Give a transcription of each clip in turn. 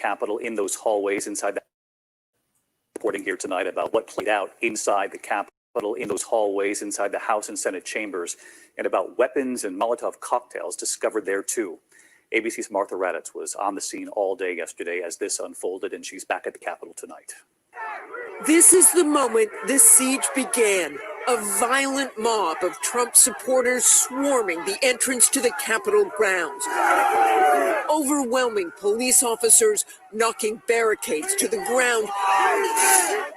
Capitol, in those hallways inside the reporting here tonight about what played out inside the Capitol, in those hallways inside the House and Senate chambers, and about weapons and Molotov cocktails discovered there too. ABC's Martha Raddatz was on the scene all day yesterday as this unfolded, and she's back at the Capitol tonight. This is the moment the siege began. A violent mob of Trump supporters swarming the entrance to the Capitol grounds. Overwhelming police officers knocking barricades to the ground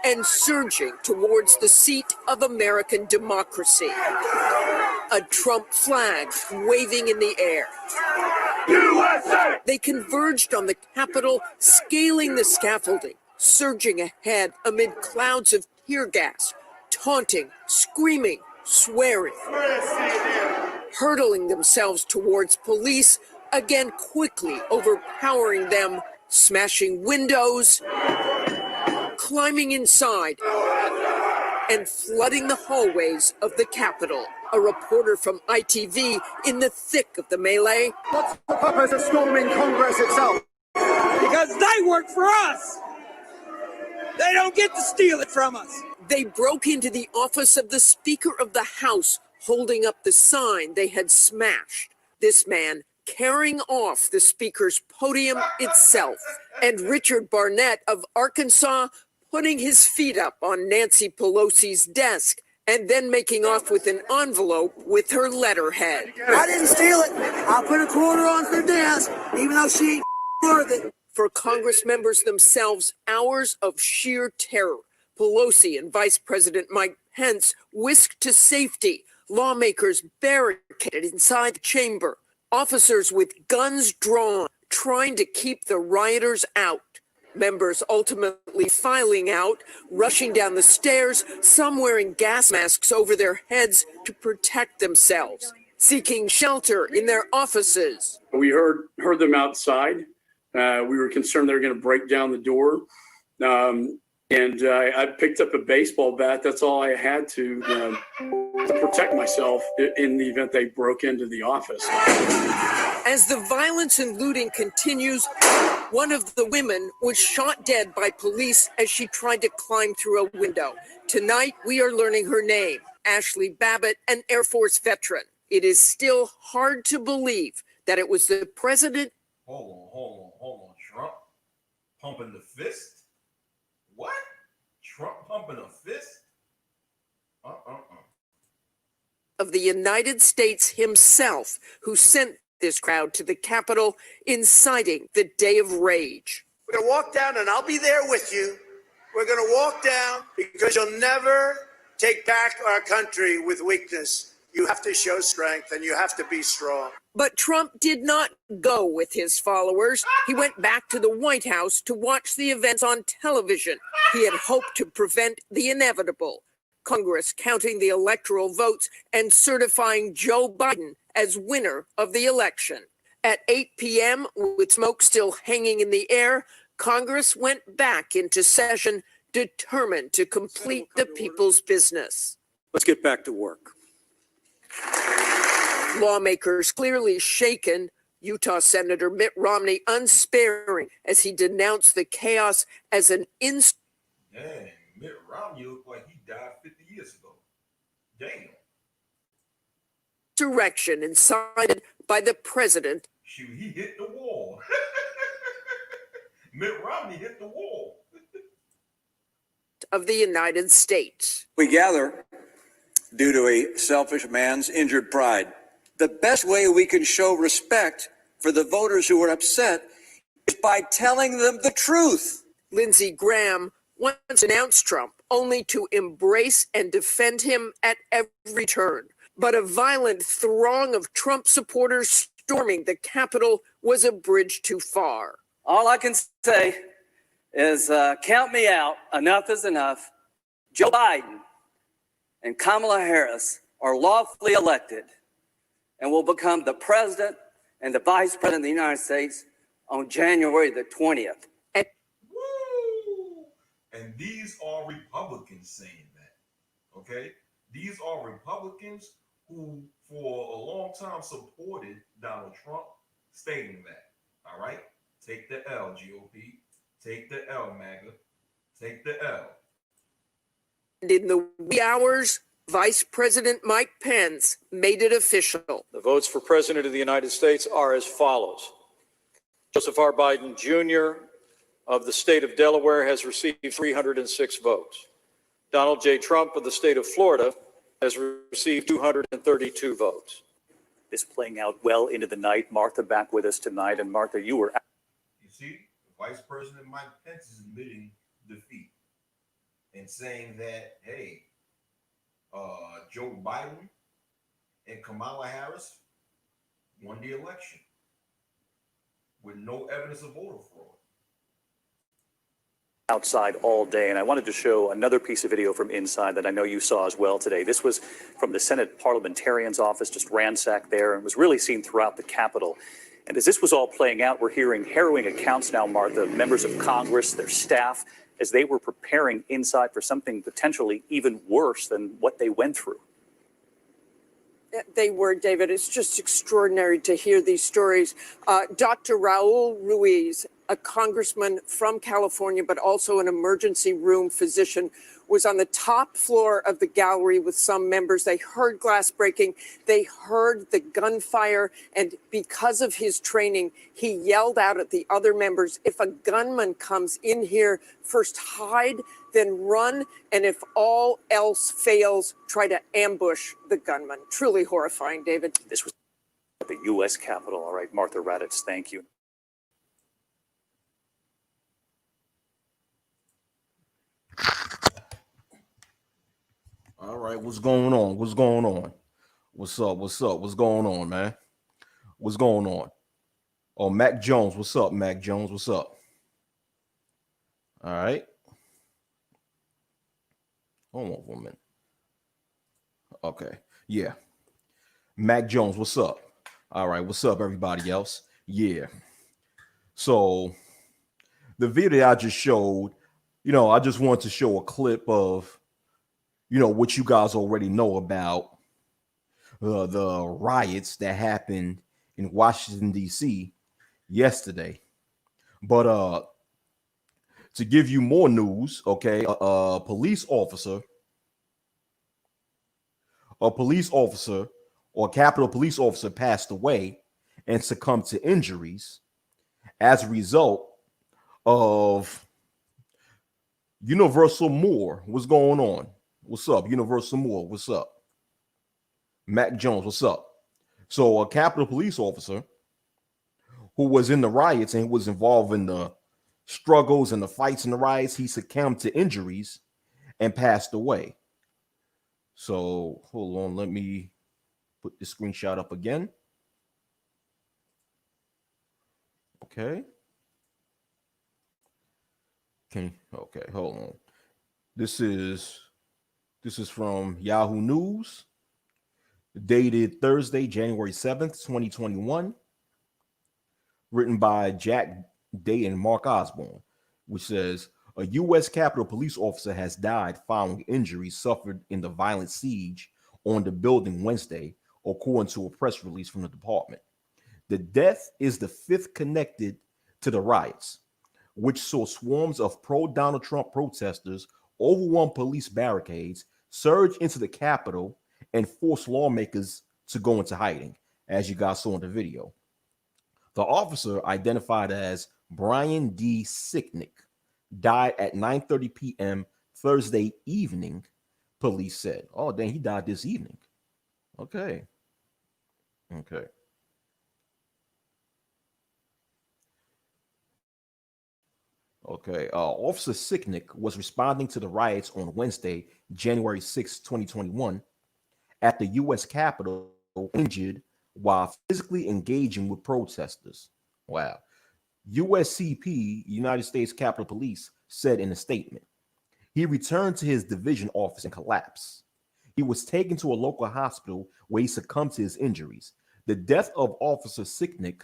and surging towards the seat of American democracy. A Trump flag waving in the air. USA! They converged on the Capitol, scaling the scaffolding, surging ahead amid clouds of tear gas, taunting, screaming, swearing, hurtling themselves towards police, again quickly overpowering them, smashing windows, climbing inside, and flooding the hallways of the Capitol. A reporter from ITV in the thick of the melee. What's the purpose of storming Congress itself? Because they work for us. They don't get to steal it from us. They broke into the office of the Speaker of the House, holding up the sign they had smashed. This man carrying off the Speaker's podium itself. And Richard Barnett of Arkansas putting his feet up on Nancy Pelosi's desk and then making off with an envelope with her letterhead. I didn't steal it. I'll put a quarter on her desk, even though she ain't worth it. For Congress members themselves, hours of sheer terror. Pelosi and Vice President Mike Pence whisked to safety. Lawmakers barricaded inside the chamber. Officers with guns drawn, trying to keep the rioters out. Members ultimately filing out, rushing down the stairs, some wearing gas masks over their heads to protect themselves, seeking shelter in their offices. We heard them outside. We were concerned they were going to break down the door. And I picked up a baseball bat. That's all I had to protect myself in the event they broke into the office. As the violence and looting continues, one of the women was shot dead by police as she tried to climb through a window. Tonight, we are learning her name, Ashley Babbitt, an Air Force veteran. It is still hard to believe that it was the president. Hold on. Trump pumping the fist? What? Trump pumping a fist? Of the United States himself, who sent this crowd to the Capitol, inciting the day of rage. We're going to walk down, and I'll be there with you. We're going to walk down because you'll never take back our country with weakness. You have to show strength, and you have to be strong. But Trump did not go with his followers. He went back to the White House to watch the events on television. He had hoped to prevent the inevitable. Congress counting the electoral votes and certifying Joe Biden as winner of the election. At 8 p.m., with smoke still hanging in the air, Congress went back into session, determined to complete the people's business. Let's get back to work. Lawmakers clearly shaken, Utah Senator Mitt Romney unsparing as he denounced the chaos as an Dang, Mitt Romney looked like he died 50 years ago. Damn. insurrection incited by the president. Shoot, he hit the wall. Mitt Romney hit the wall. Of the United States. We gather due to a selfish man's injured pride. The best way we can show respect for the voters who are upset is by telling them the truth. Lindsey Graham once announced Trump only to embrace and defend him at every turn. But a violent throng of Trump supporters storming the Capitol was a bridge too far. All I can say is count me out. Enough is enough. Joe Biden and Kamala Harris are lawfully elected and will become the president and the vice president of the United States on January the 20th. Woo! And these are Republicans saying that, okay? These are Republicans who for a long time supported Donald Trump stating that, all right? Take the L, GOP. Take the L, MAGA. Take the L. And in the wee hours, Vice President Mike Pence made it official. The votes for President of the United States are as follows. Joseph R. Biden Jr. of the state of Delaware has received 306 votes. Donald J. Trump of the state of Florida has received 232 votes. This playing out well into the night. Martha back with us tonight. And Martha, you were. You see, Vice President Mike Pence is admitting defeat and saying that, hey, Joe Biden and Kamala Harris won the election with no evidence of voter fraud. Outside all day, and I wanted to show another piece of video from inside that I know you saw as well today. This was from the Senate Parliamentarian's office, just ransacked there, and was really seen throughout the Capitol. And as this was all playing out, we're hearing harrowing accounts now, Martha, members of Congress, their staff, as they were preparing inside for something potentially even worse than what they went through. They were, David. It's just extraordinary to hear these stories. Dr. Raul Ruiz, a congressman from California, but also an emergency room physician, was on the top floor of the gallery with some members. They heard glass breaking. They heard the gunfire. And because of his training, he yelled out at the other members, if a gunman comes in here, first hide, then run. And if all else fails, try to ambush the gunman. Truly horrifying, David. This was at the U.S. Capitol. All right, Martha Raddatz, thank you. All right, what's going on? What's going on? What's up? What's up? What's going on, man? What's going on? Oh, Mac Jones. What's up, Mac Jones? What's up? All right. Hold on for a minute. Okay. Yeah. Mac Jones, what's up? All right. What's up, everybody else? Yeah. So the video that I just showed, I just wanted to show a clip of, what you guys already know about the riots that happened in Washington, D.C. yesterday. But to give you more news, okay, a police officer or a Capitol police officer passed away and succumbed to injuries as a result of Universal Moore. What's going on? What's up, Universal Moore? What's up? Mac Jones, what's up? So a Capitol police officer who was in the riots and was involved in the struggles and the fights and the riots, he succumbed to injuries and passed away. So hold on, let me put the screenshot up again. Okay. Okay, hold on. This is from Yahoo News, dated Thursday, January 7th, 2021, written by Jack Day and Mark Osborne, which says a U.S. Capitol police officer has died following injuries suffered in the violent siege on the building Wednesday, according to a press release from the department. The death is the fifth connected to the riots, which saw swarms of pro-Donald Trump protesters overwhelm police barricades, surge into the Capitol, and force lawmakers to go into hiding, as you guys saw in the video. The officer, identified as Brian D. Sicknick, died at 9:30 p.m. Thursday evening, police said. Oh, dang, he died this evening. Okay. Officer Sicknick was responding to the riots on Wednesday, January 6, 2021, at the U.S. Capitol, injured while physically engaging with protesters. Wow. USCP, United States Capitol Police, said in a statement, he returned to his division office and collapsed. He was taken to a local hospital where he succumbed to his injuries. The death of Officer Sicknick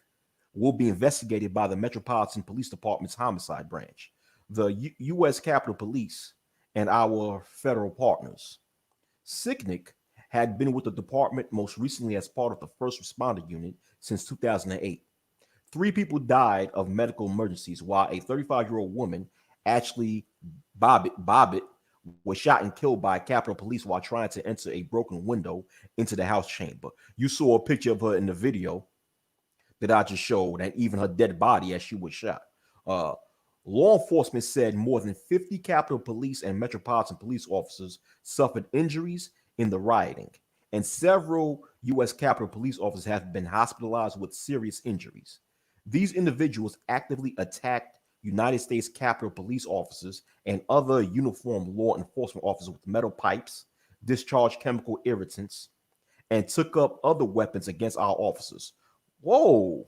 will be investigated by the Metropolitan Police Department's homicide branch, the U.S. Capitol Police, and our federal partners. Sicknick had been with the department most recently as part of the first responder unit since 2008. 3 people died of medical emergencies, while a 35-year-old woman, Ashley Bobbitt, was shot and killed by Capitol Police while trying to enter a broken window into the House chamber. You saw a picture of her in the video that I just showed, and even her dead body as she was shot. Law enforcement said more than 50 Capitol Police and Metropolitan Police officers suffered injuries in the rioting, and several U.S. Capitol Police officers have been hospitalized with serious injuries. These individuals actively attacked United States Capitol Police officers and other uniformed law enforcement officers with metal pipes, discharged chemical irritants, and took up other weapons against our officers. Whoa.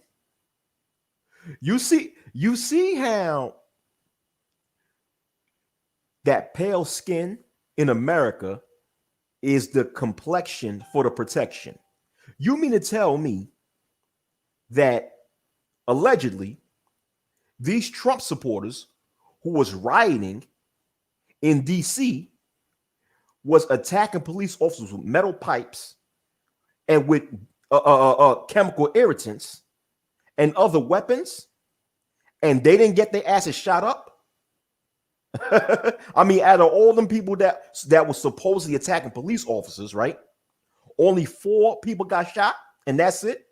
You see how that pale skin in America is the complexion for the protection. You mean to tell me that allegedly these Trump supporters who was rioting in DC was attacking police officers with metal pipes and with chemical irritants and other weapons, and they didn't get their asses shot up? I mean, out of all them people that was supposedly attacking police officers, right? Only 4 people got shot, and that's it.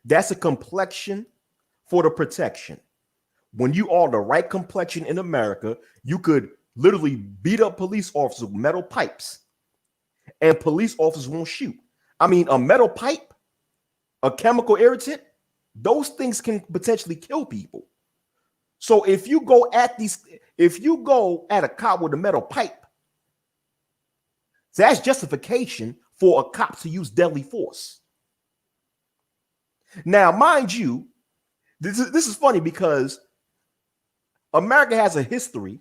That's a complexion for the protection. When you are the right complexion in America, you could literally beat up police officers with metal pipes, and police officers won't shoot. I mean, a metal pipe, a chemical irritant, those things can potentially kill people. So if you go at a cop with a metal pipe, that's justification for a cop to use deadly force. Now, mind you, this is funny because America has a history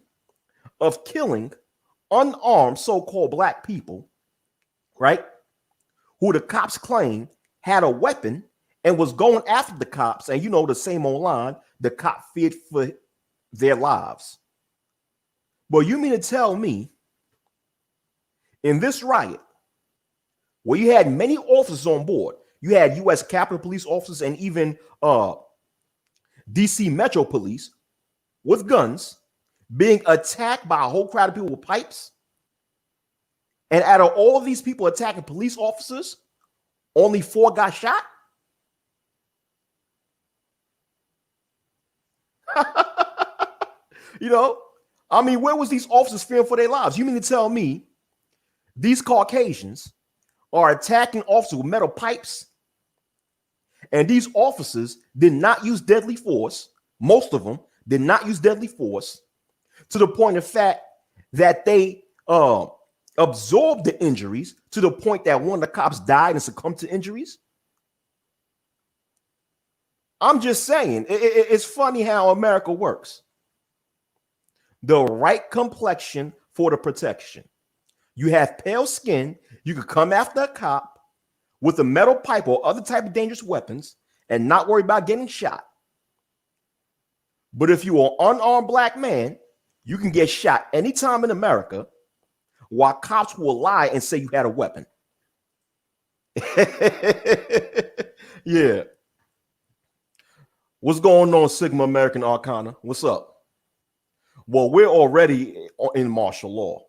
of killing unarmed so-called black people, right? Who the cops claim had a weapon and was going after the cops. And you know, the same old line, the cop feared for their lives. But you mean to tell me in this riot, where you had many officers on board, you had U.S. Capitol Police officers and even DC Metro Police with guns being attacked by a whole crowd of people with pipes, and out of all of these people attacking police officers, only 4 got shot? You know, I mean, where was these officers fearing for their lives? You mean to tell me these Caucasians are attacking officers with metal pipes, and these officers did not use deadly force? Most of them did not use deadly force, to the point of fact that they absorbed the injuries to the point that one of the cops died and succumbed to injuries? I'm just saying, it's funny how America works. The right complexion for the protection. You have pale skin, you could come after a cop with a metal pipe or other type of dangerous weapons and not worry about getting shot. But if you are an unarmed black man, you can get shot anytime in America, while cops will lie and say you had a weapon. Yeah. What's going on, Sigma American Arcana? What's up? Well, we're already in martial law.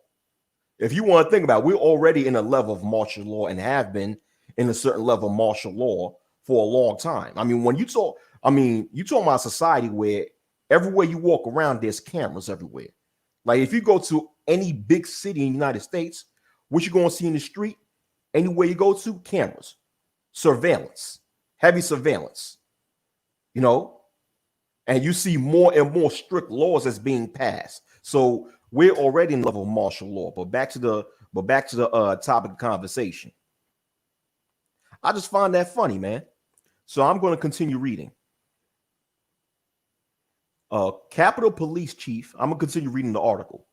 If you want to think about it, we're already in a level of martial law and have been in a certain level of martial law for a long time. I mean, when you talk, you talk about a society where everywhere you walk around, there's cameras everywhere. Like if you go to any big city in the United States, what you're going to see in the street, anywhere you go to, cameras, surveillance, heavy surveillance, you know, and you see more and more strict laws that's being passed. So we're already in level of martial law. But back to the topic of conversation. I just find that funny, man. So I'm going to continue reading. Capitol Police Chief, I'm going to continue reading the article.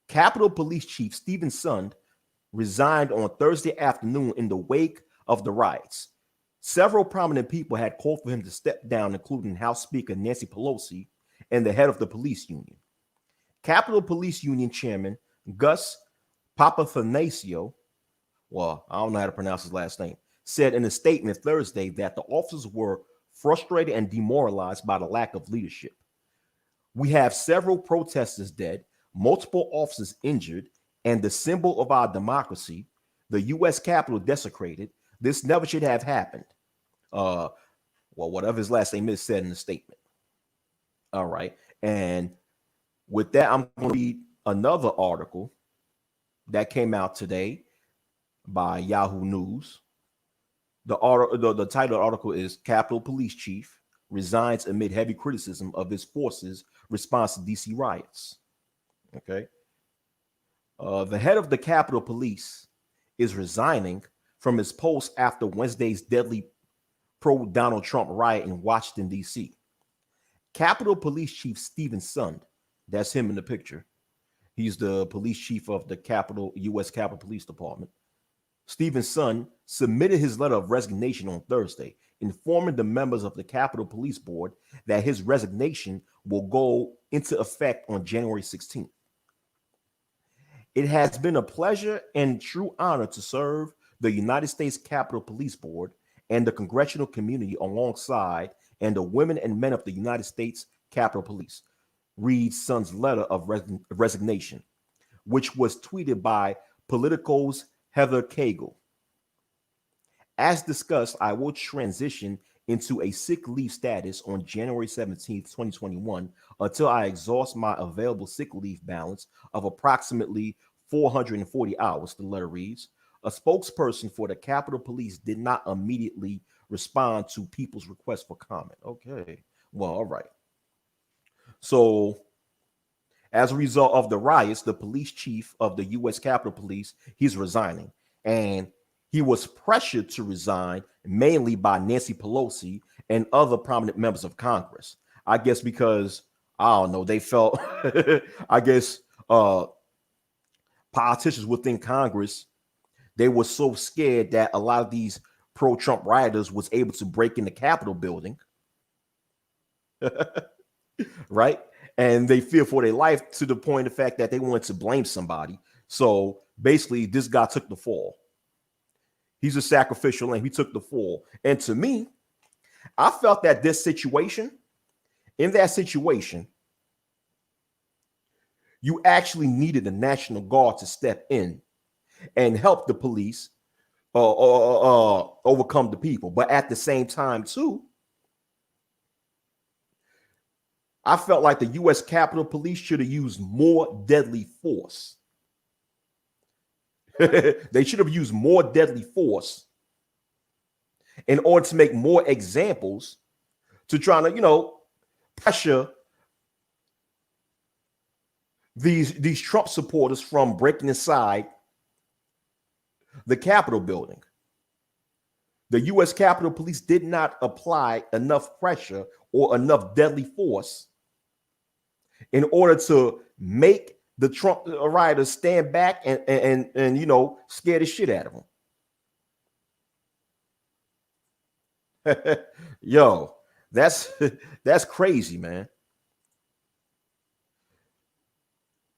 Capitol Police Chief Stephen Sund resigned on Thursday afternoon in the wake of the riots. Several prominent people had called for him to step down, including House Speaker Nancy Pelosi and the head of the police union. Capitol Police Union Chairman Gus Papathanassiou, well, I don't know how to pronounce his last name, said in a statement Thursday that the officers were frustrated and demoralized by the lack of leadership. We have several protesters dead, multiple officers injured, and the symbol of our democracy, the U.S. Capitol, desecrated. This never should have happened. Well, whatever his last name is said in the statement. All right. And with that, I'm going to read another article that came out today by Yahoo News. The title of the article is Capitol Police Chief Resigns Amid Heavy Criticism of His Forces' Response to DC Riots. Okay. The head of the Capitol Police is resigning from his post after Wednesday's deadly pro-Donald Trump riot in Washington, D.C. Capitol Police Chief Stephen Sund, that's him in the picture. He's the police chief of the U.S. Capitol Police Department. Stephen Sund submitted his letter of resignation on Thursday, informing the members of the Capitol Police Board that his resignation will go into effect on January 16th. It has been a pleasure and true honor to serve the United States Capitol Police Board and the congressional community alongside and the women and men of the United States Capitol Police, reads Sund's letter of resignation, which was tweeted by Politico's Heather Cagle. As discussed, I will transition into a sick leave status on January 17th, 2021, until I exhaust my available sick leave balance of approximately 440 hours, the letter reads. A spokesperson for the Capitol Police did not immediately respond to people's request for comment. Okay, well, all right. So, as a result of the riots, the police chief of the U.S. Capitol Police, he's resigning. And he was pressured to resign mainly by Nancy Pelosi and other prominent members of Congress. I guess because, I don't know, they felt, I guess, politicians within Congress, they were so scared that a lot of these pro-Trump rioters was able to break in the Capitol building. Right? And they fear for their life to the point of the fact that they wanted to blame somebody. So basically, this guy took the fall. He's a sacrificial lamb. He took the fall. And to me, I felt that in that situation, you actually needed the National Guard to step in and help the police overcome the people. But at the same time, too, I felt like the U.S. Capitol Police should have used more deadly force. They should have used more deadly force in order to make more examples to try to, pressure these Trump supporters from breaking inside the Capitol building. The U.S. Capitol Police did not apply enough pressure or enough deadly force in order to make the Trump rioters stand back and scare the shit out of them. Yo, that's crazy, man.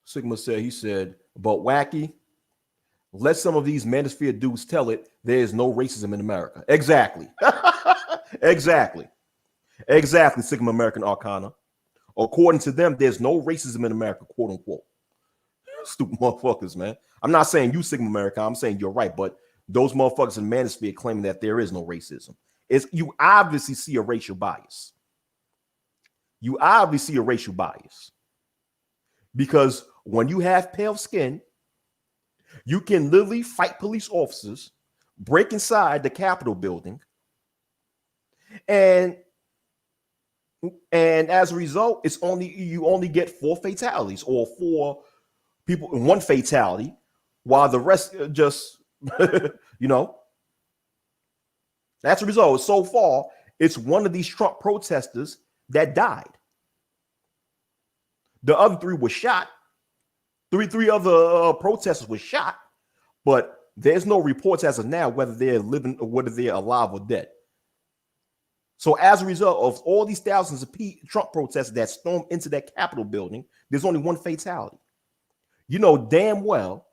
Sigma said, he said, but wacky, let some of these manosphere dudes tell it there is no racism in America. Exactly. Exactly, Sigma American Arcana. According to them, there's no racism in America, quote unquote. Stupid motherfuckers, man. I'm not saying you Sigma America. I'm saying you're right, but those motherfuckers in manosphere claiming that there is no racism. You obviously see a racial bias. You obviously see a racial bias. Because when you have pale skin, you can literally fight police officers, break inside the Capitol building, and as a result, you only get 4 fatalities or 4 people, 1 fatality, while the rest just, that's the result. So far, it's one of these Trump protesters that died. The other 3 were shot. Three other protesters were shot, but there's no reports as of now whether they're living or whether they're alive or dead. So as a result of all these thousands of Trump protesters that stormed into that Capitol building, there's only 1 fatality. You know damn well,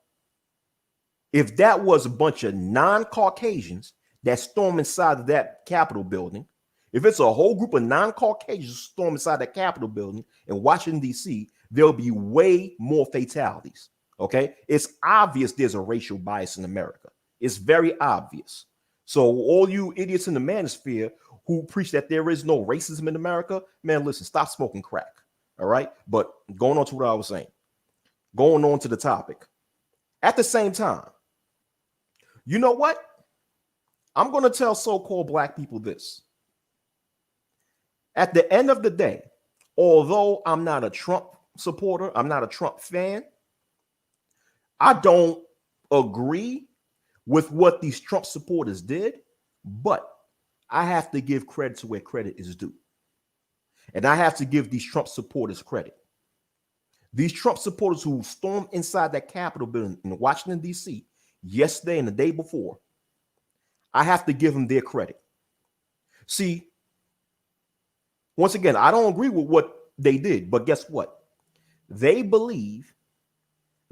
if that was a bunch of non-Caucasians that stormed inside of that Capitol building, If it's a whole group of non-Caucasians storm inside the Capitol building in Washington, D.C., there'll be way more fatalities. Okay? It's obvious there's a racial bias in America. It's very obvious. So all you idiots in the manosphere who preach that there is no racism in America, man, listen, stop smoking crack. All right? But going on to what I was saying, going on to the topic. At the same time, you know what? I'm going to tell so-called black people this. At the end of the day, although I'm not a Trump supporter, I'm not a Trump fan, I don't agree with what these Trump supporters did, but I have to give credit to where credit is due. And I have to give these Trump supporters credit. These Trump supporters who stormed inside that Capitol building in Washington, D.C. yesterday and the day before, I have to give them their credit. See, once again, I don't agree with what they did, but guess what? They believe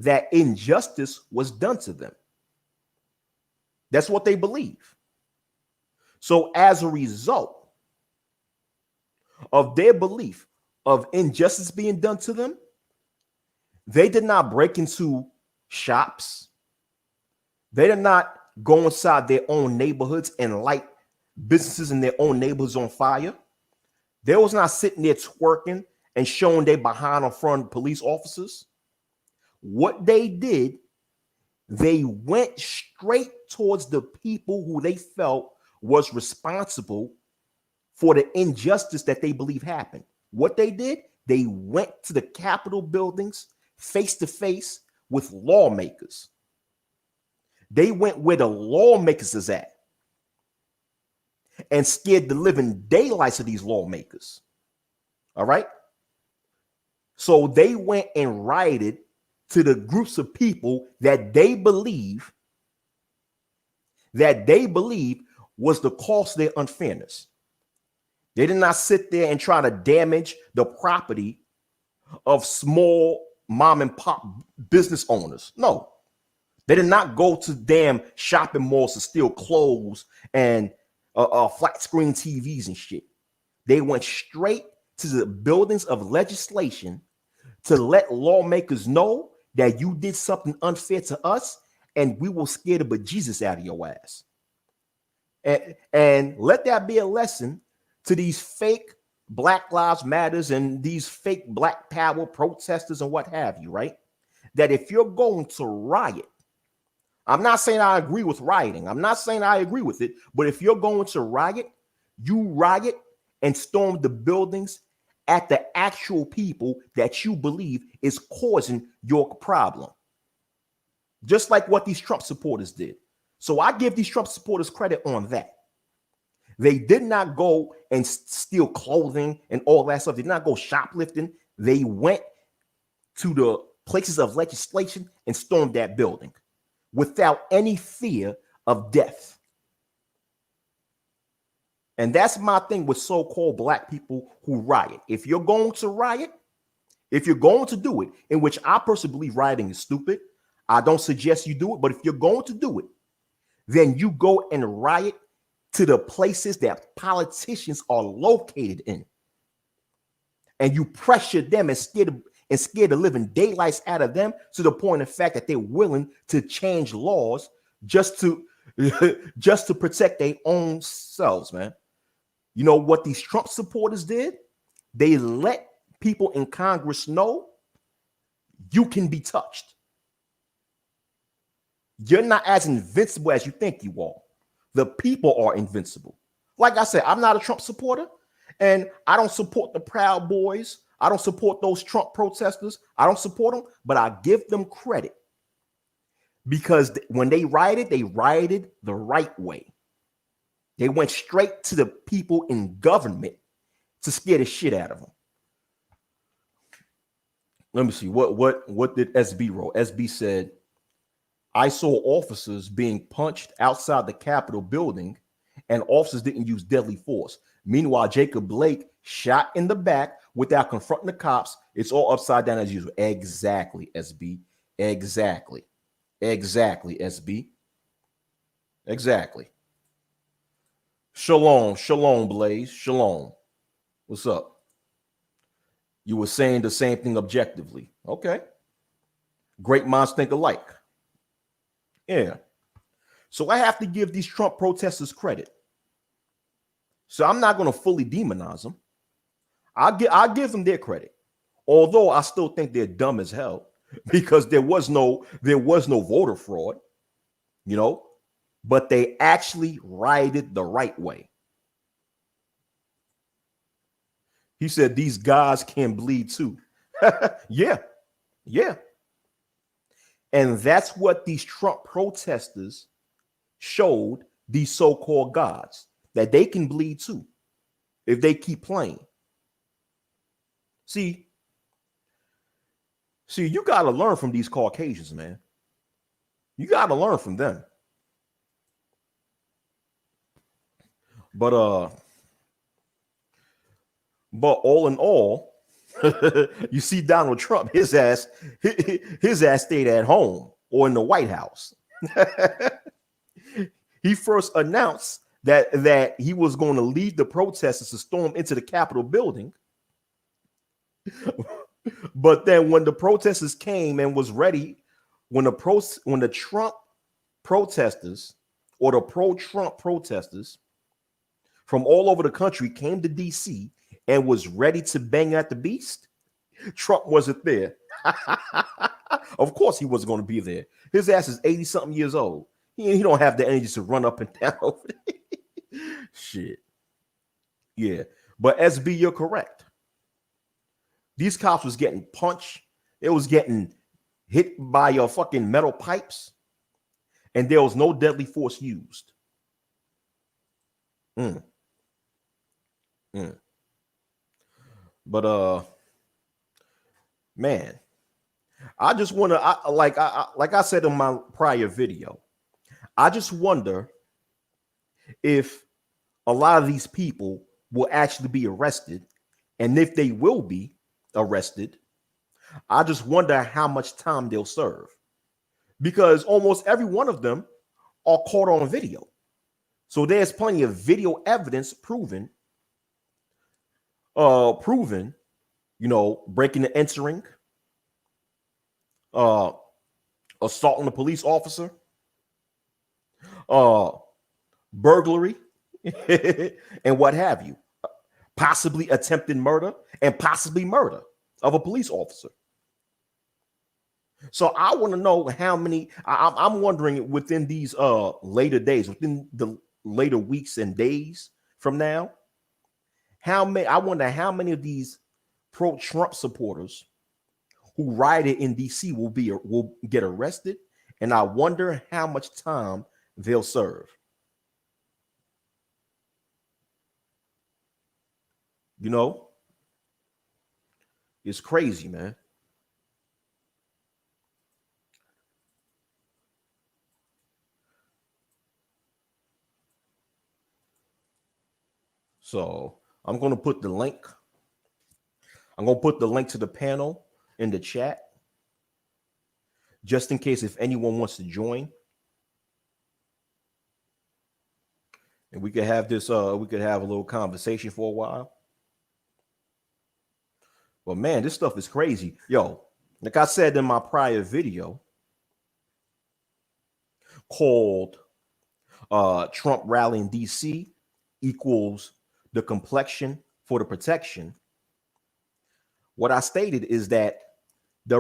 that injustice was done to them. That's what they believe. So as a result of their belief of injustice being done to them, they did not break into shops. They did not go inside their own neighborhoods and light businesses in their own neighborhoods on fire. They was not sitting there twerking and showing their behind in front of police officers. What they did, they went straight towards the people who they felt was responsible for the injustice that they believe happened. What they did, they went to the Capitol buildings face to face with lawmakers. They went where the lawmakers is at and scared the living daylights of these lawmakers. All right. So they went and rioted to the groups of people that they believe was the cause of their unfairness. They did not sit there and try to damage the property of small mom and pop business owners. No, they did not go to damn shopping malls to steal clothes and flat screen TVs and shit. They went straight to the buildings of legislation to let lawmakers know that you did something unfair to us and we will scare the bejesus out of your ass. And let that be a lesson to these fake Black Lives Matters and these fake Black Power protesters and what have you, right? That if you're going to riot, I'm not saying I agree with rioting. I'm not saying I agree with it. But if you're going to riot, you riot and storm the buildings at the actual people that you believe is causing your problem. Just like what these Trump supporters did. So I give these Trump supporters credit on that. They did not go and steal clothing and all that stuff. They did not go shoplifting. They went to the places of legislation and stormed that building without any fear of death. And that's my thing with so-called black people who riot. If you're going to riot, if you're going to do it, in which I personally believe rioting is stupid, I don't suggest you do it, but if you're going to do it, then you go and riot to the places that politicians are located in. And you pressure them and scare the living daylights out of them to the point of fact that they're willing to change laws just to protect their own selves, man. You know what these Trump supporters did? They let people in Congress know you can be touched. You're not as invincible as you think you are. The people are invincible. Like I said, I'm not a Trump supporter, and I don't support the Proud Boys. I don't support those Trump protesters. I don't support them, but I give them credit because when they rioted the right way. They went straight to the people in government to scare the shit out of them. Let me see. What did SB wrote? SB said, I saw officers being punched outside the Capitol building and officers didn't use deadly force. Meanwhile, Jacob Blake shot in the back without confronting the cops. It's all upside down as usual. Exactly, SB. Exactly, SB. Exactly. Shalom, Blaze. Shalom. What's up? You were saying the same thing objectively. Okay. Great minds think alike. Yeah. So I have to give these Trump protesters credit. So I'm not going to fully demonize them. I'll give them their credit. Although I still think they're dumb as hell because there was no voter fraud, you know, but they actually rioted the right way. He said these guys can bleed too. Yeah. And that's what these Trump protesters showed these so-called gods, that they can bleed too if they keep playing. See, you got to learn from these Caucasians, man. You got to learn from them. But all in all, you see Donald Trump, his ass stayed at home or in the White House. He first announced that he was going to lead the protesters to storm into the Capitol building. But then when the protesters came and was ready, when the Trump protesters or the pro-Trump protesters from all over the country came to DC and was ready to bang at the beast, Trump wasn't there. Of course he wasn't going to be there. His ass is 80-something years old. He don't have the energy to run up and down over there. Shit. Yeah. But SB, you're correct. These cops was getting punched. It was getting hit by your fucking metal pipes. And there was no deadly force used. But man, I just want to, like I said in my prior video, I just wonder if a lot of these people will actually be arrested, and if they will be arrested, I just wonder how much time they'll serve, because almost every one of them are caught on video. So there's plenty of video evidence proving, you know, breaking and entering, assaulting a police officer, burglary, and what have you, possibly attempted murder and possibly murder of a police officer. So I want to know how many. I'm wondering within these later days, within the later weeks and days from now, how many. I wonder how many of these pro-Trump supporters who rioted in DC will get arrested, and I wonder how much time they'll serve. You know, it's crazy, man. So I'm going to put the link. I'm going to put the link to the panel in the chat, just in case if anyone wants to join. And we could have this, we could have a little conversation for a while. But man, this stuff is crazy. Yo, like I said in my prior video called Trump rally in DC equals the complexion for the protection. What I stated is that the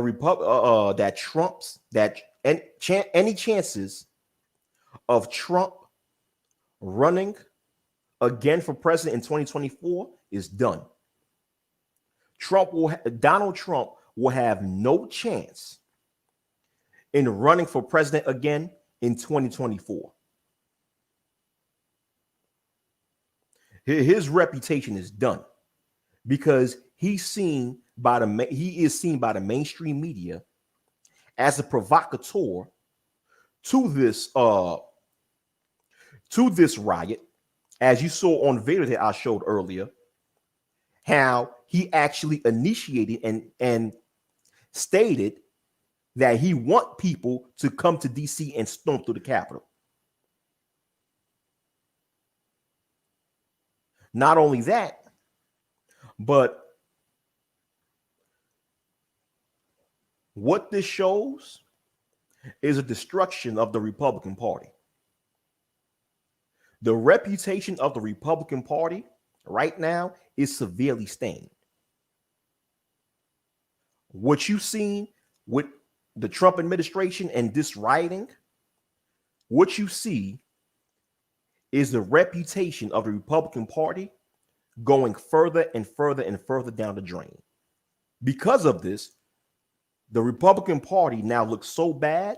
any chances of Trump running again for president in 2024 is done. Donald Trump will have no chance in running for president again in 2024. His reputation is done because he is seen by the mainstream media as a provocateur to this riot, as you saw on video that I showed earlier, how he actually initiated and stated that he want people to come to DC and storm through the Capitol. Not only that, but what this shows is a destruction of the Republican Party. The reputation of the Republican Party right now is severely stained. What you've seen with the Trump administration and this rioting, what you see is the reputation of the Republican Party going further and further and further down the drain. Because of this, the Republican Party now looks so bad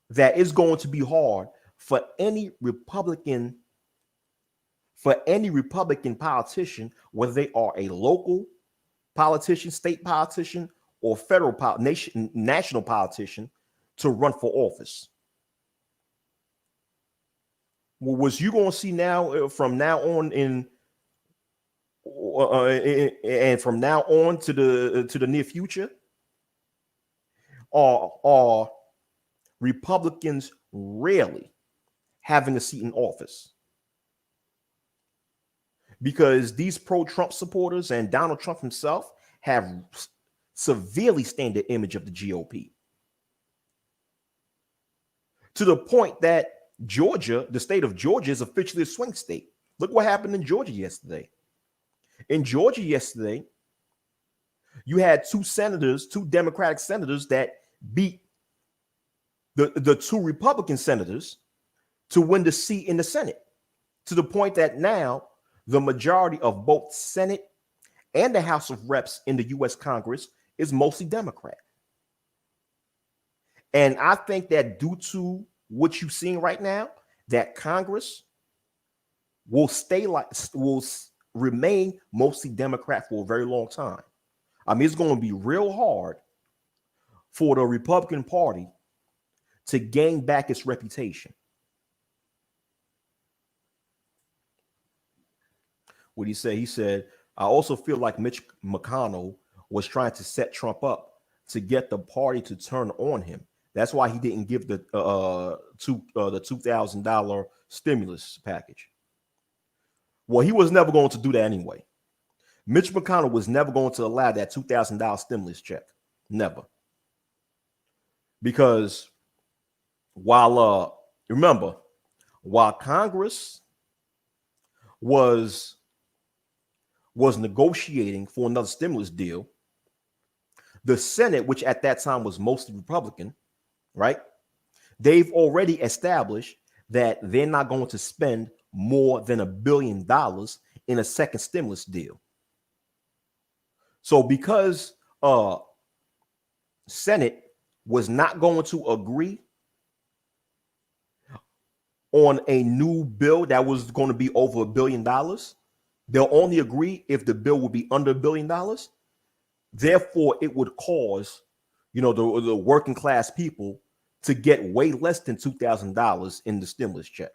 that it's going to be hard for any Republican politician, whether they are a local politician, state politician, or federal national politician, to run for office. Well, what you going to see now from now on and from now on to the near future are Republicans rarely having a seat in office, because these pro-Trump supporters and Donald Trump himself have severely stained the image of the GOP, to the point that Georgia, the state of Georgia, is officially a swing state. Look what happened in Georgia yesterday. In Georgia yesterday, you had two Democratic senators that beat the two Republican senators to win the seat in the Senate, to the point that now the majority of both Senate and the House of Reps in the U.S. Congress is mostly Democrat. And I think that due to what you're seeing right now, that Congress will remain mostly Democrat for a very long time. I mean, it's going to be real hard for the Republican Party to gain back its reputation. What he said? He said, I also feel like Mitch McConnell was trying to set Trump up to get the party to turn on him. That's why he didn't give the $2,000 stimulus package. Well, he was never going to do that anyway. Mitch McConnell was never going to allow that $2,000 stimulus check. Never. Because while Congress was negotiating for another stimulus deal, the Senate, which at that time was mostly Republican, right? They've already established that they're not going to spend more than $1 billion in a second stimulus deal. So because Senate was not going to agree on a new bill that was going to be over $1 billion, they'll only agree if the bill would be under $1 billion. Therefore, it would cause, the working class people to get way less than $2,000 in the stimulus check.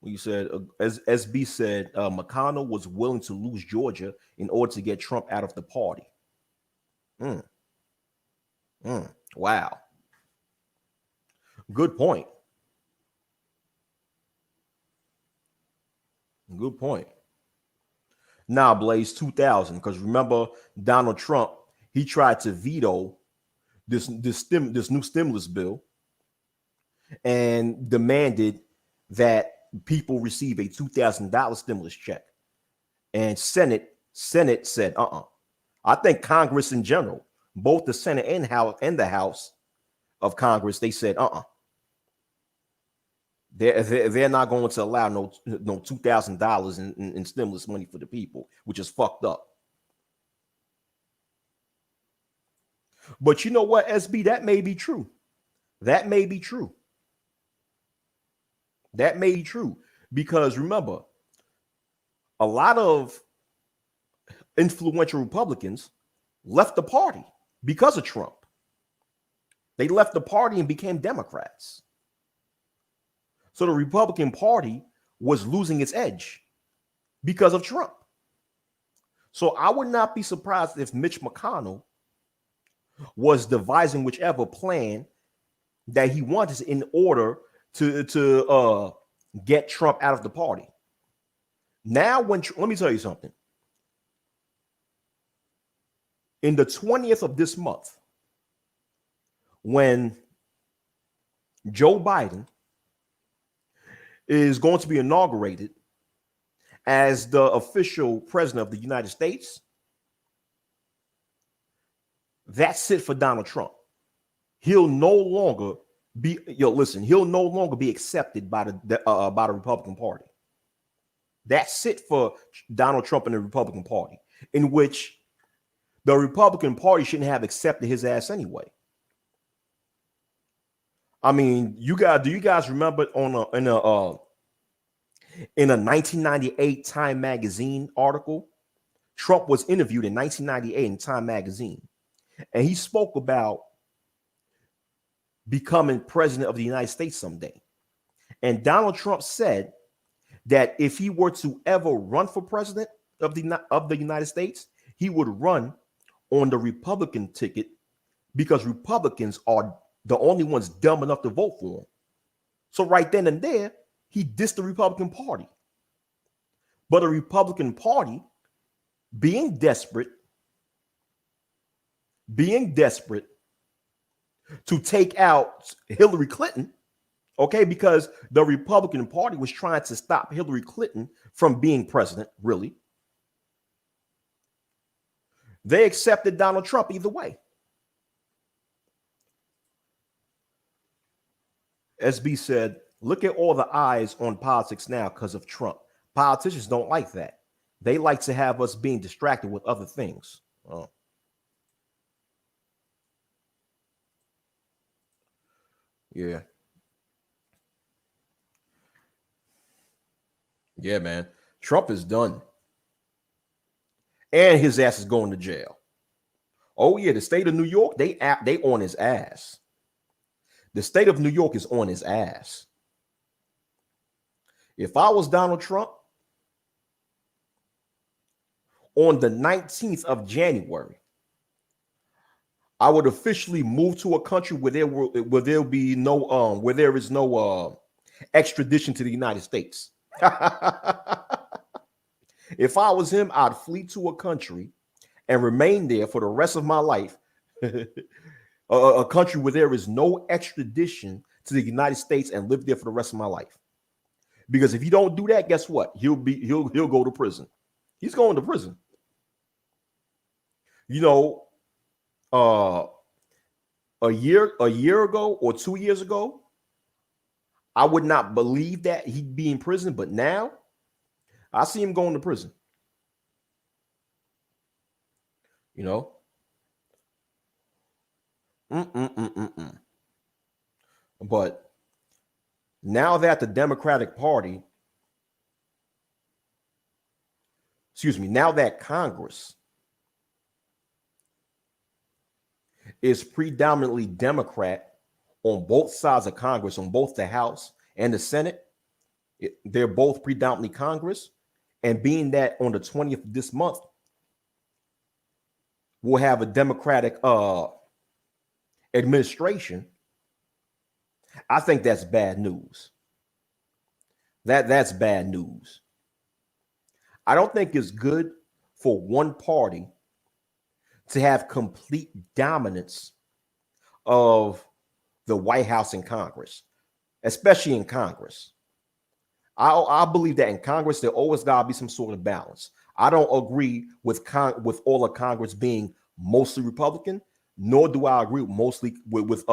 You said, as SB said, McConnell was willing to lose Georgia in order to get Trump out of the party. Wow. Good point. Good point. Now, Blaze, 2000, because remember Donald Trump, he tried to veto this new stimulus bill and demanded that people receive a $2,000 stimulus check. And Senate said, I think Congress in general, both the Senate and the House of Congress, they said, They're not going to allow no $2,000 in stimulus money for the people, which is fucked up. But you know what, SB, that may be true. That may be true. That may be true, because remember, a lot of influential Republicans left the party because of Trump. They left the party and became Democrats. So the Republican Party was losing its edge because of Trump. So I would not be surprised if Mitch McConnell was devising whichever plan that he wanted in order to get Trump out of the party. Now, let me tell you something. In the 20th of this month, when Joe Biden is going to be inaugurated as the official president of the United States, that's it for Donald Trump. He'll no longer be, he'll no longer be accepted by the Republican Party. That's it for Donald Trump and the Republican Party, in which the Republican Party shouldn't have accepted his ass anyway. I mean, do you guys remember in a 1998 Time magazine article? Trump was interviewed in 1998 in Time magazine, and he spoke about becoming president of the United States someday. And Donald Trump said that if he were to ever run for president of the United States, he would run on the Republican ticket because Republicans are the only ones dumb enough to vote for him. So right then and there, he dissed the Republican Party. But the Republican Party, being desperate to take out Hillary Clinton, okay, because the Republican Party was trying to stop Hillary Clinton from being president, really. They accepted Donald Trump either way. SB said, look at all the eyes on politics now because of Trump. Politicians don't like that. They like to have us being distracted with other things. Oh. Yeah. Yeah, man. Trump is done. And his ass is going to jail. Oh, yeah. The state of New York, they on his ass. The state of New York is on his ass. If I was Donald Trump, on the 19th of January, I would officially move to a country where there is no extradition to the United States. If I was him, I'd flee to a country and remain there for the rest of my life. A country where there is no extradition to the United States and live there for the rest of my life. Because if you don't do that, guess what? He'll go to prison. He's going to prison. You know, a year ago or 2 years ago, I would not believe that he'd be in prison, but now I see him going to prison. You know? But now that the Democratic Party, now that Congress is predominantly Democrat on both sides of Congress, on both the House and the Senate, they're both predominantly Congress. And being that on the 20th of this month, we'll have a Democratic administration, I think that's bad news. That's bad news. I don't think it's good for one party to have complete dominance of the White House and Congress, especially in Congress. I believe that in Congress, there always got to be some sort of balance. I don't agree with all of Congress being mostly Republican, nor do I agree with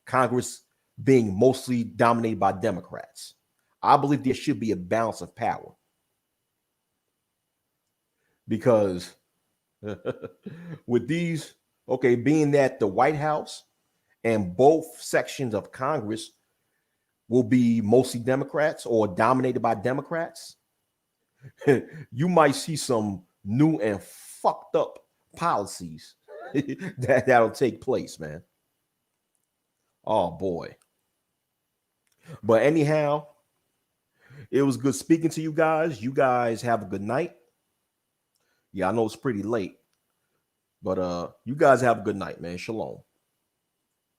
Congress being mostly dominated by Democrats. I believe there should be a balance of power. Because with these, being that the White House and both sections of Congress will be mostly Democrats or dominated by Democrats, you might see some new and fucked up policies that'll take place, man. Oh boy. But anyhow, it was good speaking to you guys. You guys have a good night. Yeah, I know it's pretty late, but you guys have a good night, man. Shalom.